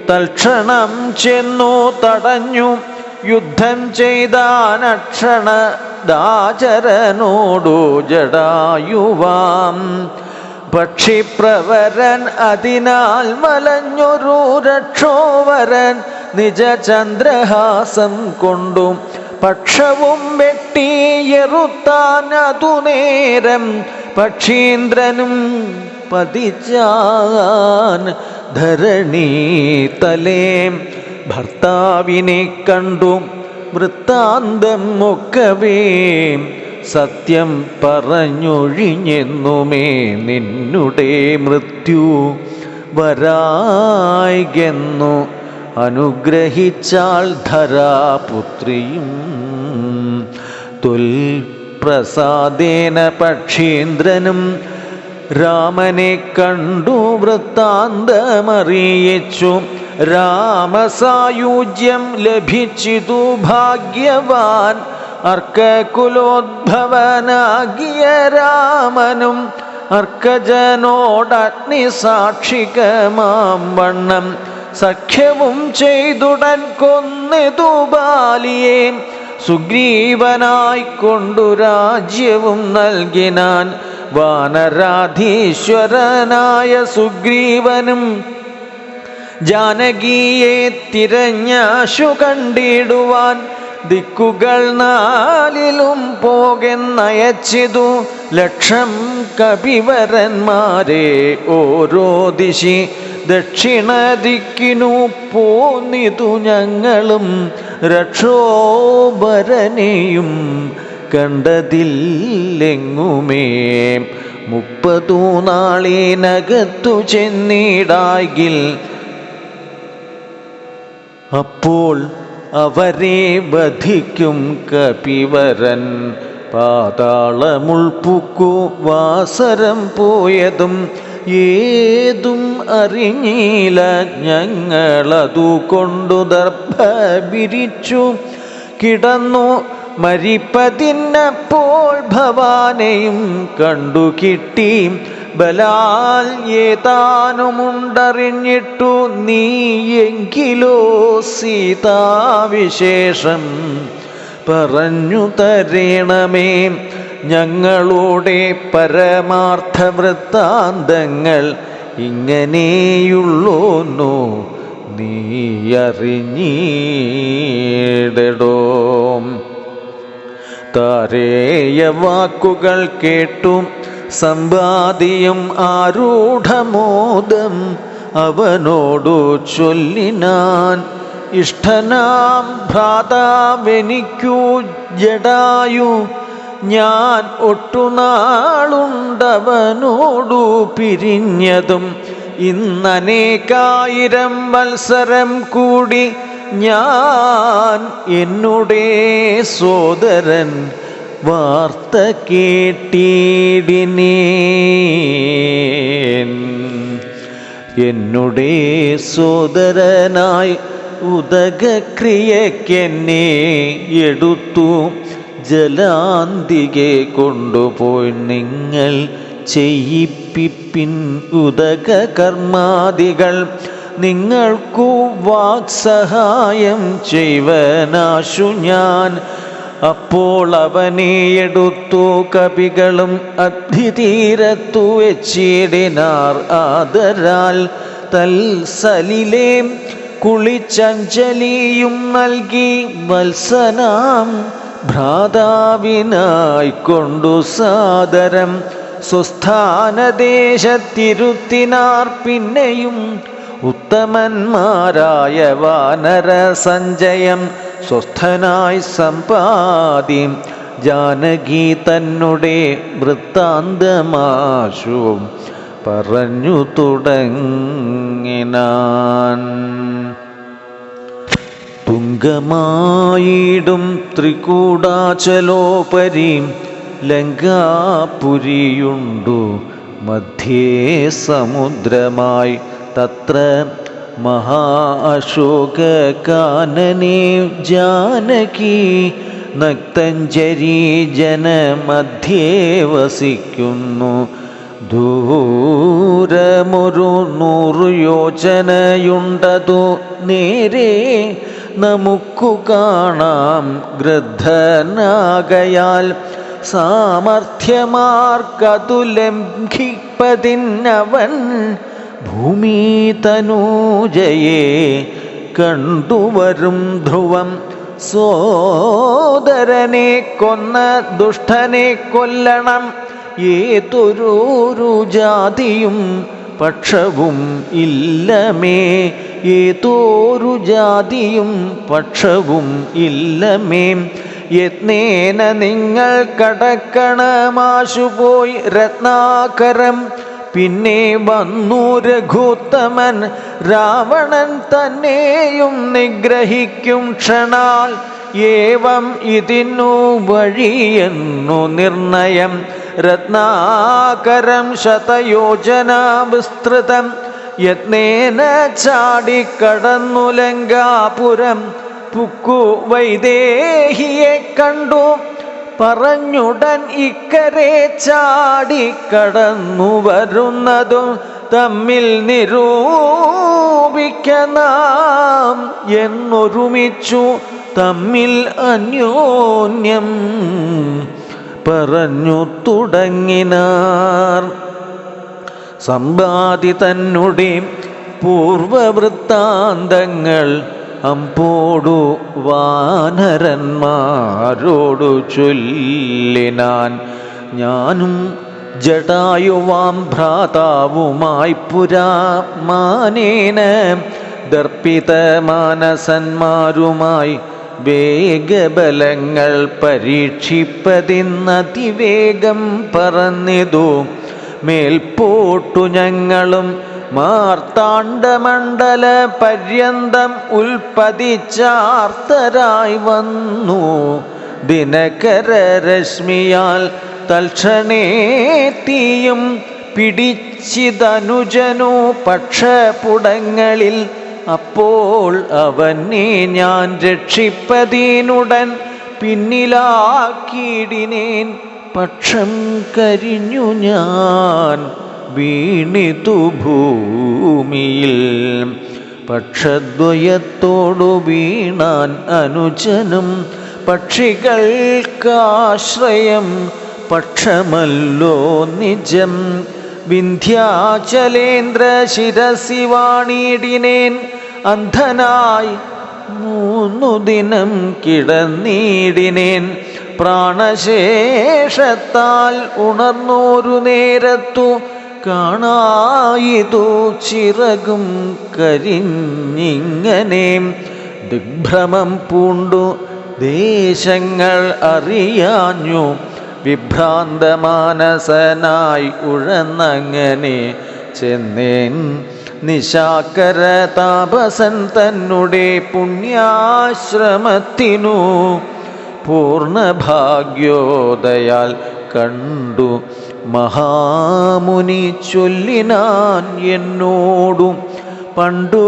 തൽക്ഷണം ചെന്നു തടഞ്ഞു യുദ്ധം ചെയ്താനക്ഷണ ദാചരനോടു ജടായുവാം. പക്ഷിപ്രവരൻ അതിനാൽ വലഞ്ഞൊരു രക്ഷോവരൻ നിജചന്ദ്രഹാസം കൊണ്ടു പക്ഷവും വെട്ടിയെറുത്താൻ അതു നേരം പക്ഷീന്ദ്രനും പതിച്ചാൻ ധരണീതലേ. ഭർത്താവിനെ കണ്ടു വൃത്താന്തം ഒക്കവേ സത്യം പറഞ്ഞൊഴിഞ്ഞെന്നുമേ നിന്നുടെ മൃത്യു വരായികെന്നു അനുഗ്രഹിച്ചാൾ ധരാപുത്രിയും. തുൽപ്രസാദേന പക്ഷീന്ദ്രനും രാമനെ കണ്ടു വൃത്താന്തമറിയിച്ചു. രാമസായുജ്യം ലഭിച്ചിതു ഭാഗ്യവാൻ അർക്കകുലോദ്ഭവനാകിയ രാമനും അർക്കജനോടഗ്നിസാക്ഷികമാം വണ്ണം സഖ്യവും ചെയ്തുടൻ കൊന്നിതു ബാലിയെ. സുഗ്രീവനായിക്കൊണ്ടു രാജ്യവും നൽകിനാൻ വാനരാധീശ്വരനായ സുഗ്രീവനും ജാനകിയെ തിരഞ്ഞാശു കണ്ടിടുവാൻ ദിക്കുകൾ നാലിലും പോകെന്നയച്ചിതു ലക്ഷം കപിവരന്മാരെ ഓരോ ദിശി. ദക്ഷിണദിക്കിനു പോന്നിതു ഞങ്ങളും രക്ഷോഭരനെയും കണ്ടതില്ലെങ്ങുമേ. 30 നാളിനകത്തു ചെന്നിടാകിൽ അപ്പോൾ അവരെ വധിക്കും കപിവരൻ പാതാളമുൾപ്പുക്കു വാസരം പോയതും ഏതും അറിഞ്ഞില്ല ഞങ്ങളതു കൊണ്ടു ദർഭ വിരിച്ചു കിടന്നു മരിപ്പതിന്നപ്പോൾ ഭവാനെയും കണ്ടു കിട്ടി ബലാൽ ഏതാനുമുണ്ടറിഞ്ഞിട്ടു നീ എങ്കിലോ സീതാവിശേഷം പറഞ്ഞു തരേണമേ ഞങ്ങളുടെ പരമാർത്ഥ വൃത്താന്തങ്ങൾ ഇങ്ങനെയുള്ളോന്നു നീ അറിഞ്ഞിടടോ. താരേയ വാക്കുകൾ കേട്ടു സമ്പാദിയും ആരൂഢമോദം അവനോടു ചൊല്ലിനാൻ ഇഷ്ടനാം ഭ്രാതാവെനിക്കു ജടായു ഞാൻ ഒട്ടുനാളുണ്ടവനോടു പിരിഞ്ഞതും ഇന്നനേകായിരം വത്സരം കൂടി ഞാൻ എന്നുടേ സോദരൻ വാർത്ത കേട്ടിടിനേൻ. എന്നുടേ സോദരനായി ഉദകക്രിയക്കെന്നെ എടുത്തു ജലാന്തികെ കൊണ്ടുപോയി നിങ്ങൾ ചെയ്യിപ്പിൻ ഉദക കർമാദികൾ നിങ്ങൾക്കു വാക്സഹായം ചെയ്വനാശു ഞാൻ. അപ്പോൾ അവനെ എടുത്തു കപികളും അധിതീരത്തു വെച്ചിടിനാർ ആദരാൽ തൽസലിലേ കുളിച്ചഞ്ജലിയും നൽകി വത്സനാം ഭ്രാതാവിനായി കൊണ്ടു സാദരം സ്വസ്ഥാനദേശത്തിരുത്തിനാർ. പിന്നെയും ഉത്തമന്മാരായ വാനര സഞ്ജയം സ്വസ്ഥനായി സമ്പാദി ജാനകി തന്നുടെ വൃത്താന്തമാശു പറഞ്ഞു തുടങ്ങിനാൻ. തുങ്കമായിടും ത്രികൂടാചലോപരി ലങ്കാപുരിയുണ്ടു മധ്യേ സമുദ്രമായി തത്ര മഹാ അശോകകാനനേ ജാനകി നക്തഞ്ജരി ജനമധ്യേ വസിക്കുന്നു. ദൂരമൊരു 100 യോജനയുണ്ടതു നേരെ നമുക്കു കാണാം. ഗൃദ്ധനാകയാൽ സാമർഥ്യമാർക്കതു ലംഘിപ്പതിന്നവൻ ഭൂമി തനൂജയെ കണ്ടുവരും ധ്രുവം. സോദരനെ കൊന്ന ദുഷ്ടനെ കൊല്ലണം. ഏതൊരു ജാതിയും പക്ഷവും ഇല്ലമേ. ഏതൊരു ജാതിയും പക്ഷവും ഇല്ലമേ. യത്നേന നിങ്ങൾ കടക്കണമാശുപോയി രത്നാകരം. പിന്നെ വന്നു രഘുത്തമൻ രാവണൻ തന്നെയും നിഗ്രഹിക്കും ക്ഷണാൽ. ഏവം ഇതിനു വഴിയെന്നു നിർണയം. രത്നാകരം ശതയോജന വിസ്തൃതം. യത്നേന ചാടിക്കടന്നു ലങ്കാപുരം. പുക്കു വൈദേഹിയെ കണ്ടു പറഞ്ഞുടൻ ഇക്കരെ ചാടിക്കടന്നു വരുന്നതും തമ്മിൽ നിരൂപിക്കനാം എന്നൊരുമിച്ചു തമ്മിൽ അന്യോന്യം പറഞ്ഞു തുടങ്ങിനാർ. സമ്പാദി തന്നുടെ പൂർവവൃത്താന്തങ്ങൾ അമ്പോടു വാനരന്മാരോടു ചൊല്ലിനാൻ. ഞാനും ജടായുവാം ഭ്രാതാവുമായി പുരാ മാനേന ദർപ്പിത മാനസന്മാരുമായി വേഗബലങ്ങൾ പരീക്ഷിപ്പതിന്നതിവേഗം പറന്നിതു. മേൽപോട്ടു ഞങ്ങളും മാർത്താണ്ഡമണ്ഡല പര്യന്തം ഉൽപ്പതിച്ചാർത്തരായി വന്നു. ദിനകരരശ്മിയാൽ തൽക്ഷണേ തീയും പിടിച്ചിതനുജനു പക്ഷപുടങ്ങളിൽ. അപ്പോൾ അവനെ ഞാൻ രക്ഷിപ്പതീനുടൻ പിന്നിലാക്കിയിടിനേൻ. പക്ഷം കരിഞ്ഞു ഞാൻ വീണിതു ഭൂമിയിൽ. പക്ഷദ്വയത്തോടു വീണാൻ അനുജനും പക്ഷികൾക്കാശ്രയം പക്ഷമല്ലോ നിജം. വിന്ധ്യാചലേന്ദ്ര ശിരസി വാണിടിനേൻ. അന്ധനായി 3 ദിനം കിടന്നിടിനേൻ. പ്രാണശേഷത്താൽ ഉണർന്നോരു നേരത്തു കാണായിതു ചിറകും കരിഞ്ഞിങ്ങനെ. ദിഗ്ഭ്രമം പൂണ്ടു ദേശങ്ങൾ അറിയാഞ്ഞു വിഭ്രാന്തമാനസനായി ഉഴന്നങ്ങനെ ചെന്നേൻ. നിശാകര താപസൻ തന്നുടെ പുണ്യാശ്രമത്തിനു പൂർണ്ണഭാഗ്യോദയാൽ കണ്ടു. മഹാമുനി ചൊല്ലിനാൻ എന്നോടും പണ്ടു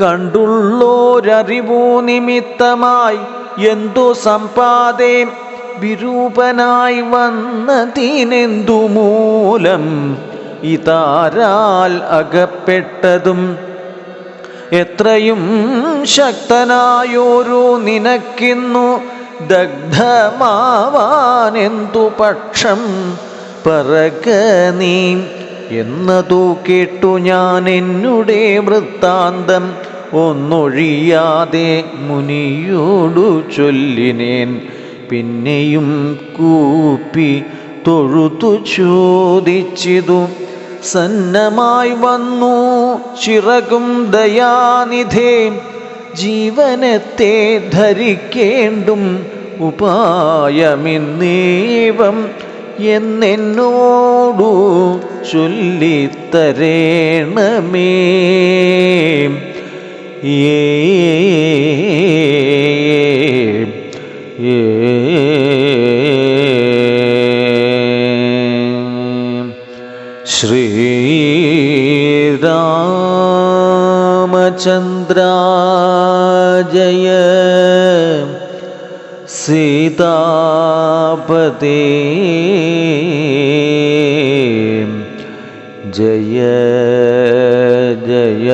കണ്ടുള്ളോരറിവു നിമിത്തമായി എന്തു സമ്പാദേ വിരൂപനായി വന്നതിനെന്തു മൂലം ഇതാരാൽ അകപ്പെട്ടതും. എത്രയും ശക്തനായോരു നിനക്കിന്നു ദഗ്ധമാവാനെന്തു പക്ഷം പറക നീ എന്നതു കേട്ടു ഞാൻ എന്നുടെ വൃത്താന്തം ഒന്നൊഴിയാതെ മുനിയോടു ചൊല്ലിനേൻ. പിന്നെയും കൂപ്പി തൊഴുതു ചോദിച്ചിതു. സന്നമായി വന്നു ചിറകും ദയാനിധേ ജീവനത്തെ ധരിക്കേണ്ടും ഉപായമിന്നേവം എന്നോടു ചൊല്ലിത്തരേണമേ. ശ്രീരാമചന്ദ്രാജയ സീതാപതേ ജയ ജയ